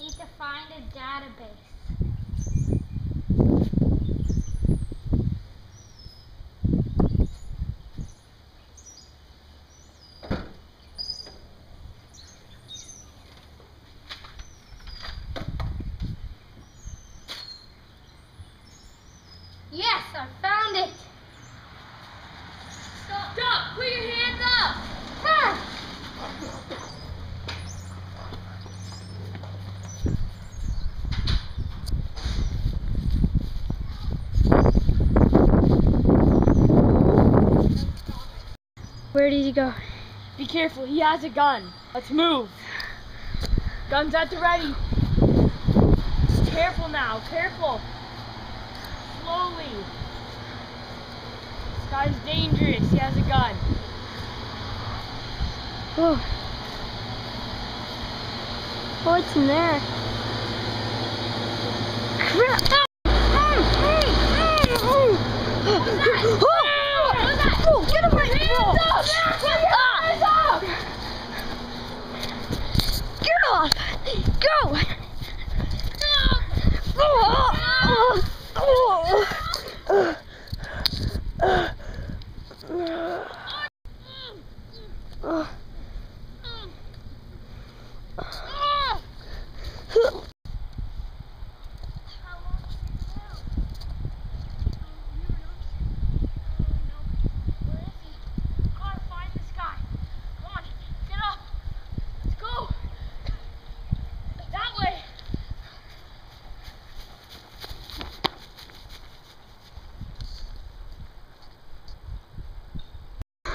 need to find a database. Yes, I found it. Stop! Put your hands up! Ah. Where did he go? Be careful, he has a gun. Let's move. Guns at the ready. Careful now, careful. Slowly. This guy's dangerous, he has a gun. Oh. What's in there? Crap! Oh, get him right now! Get off! Go!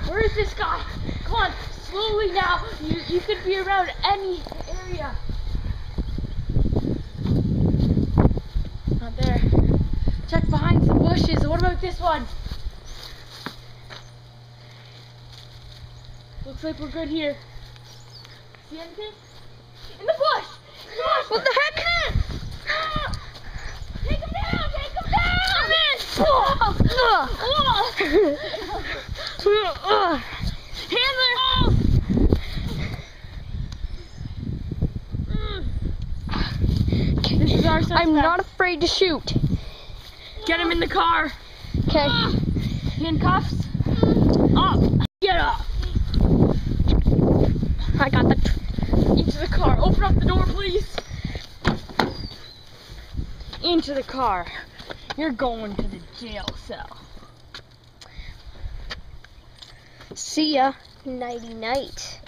Where is this guy? Come on, slowly now. You could be around any area. Not there. Check behind some bushes. What about this one? Looks like we're good here. See anything? In the bush! In the bush! What the heck? Take him down! Take him down! Handler! This is our suspect. I'm not afraid to shoot. Get him in the car. Okay. Handcuffs. Up. Get up. I got the. Into the car. Open up the door, please. Into the car. You're going to the jail cell. See ya. Nighty night.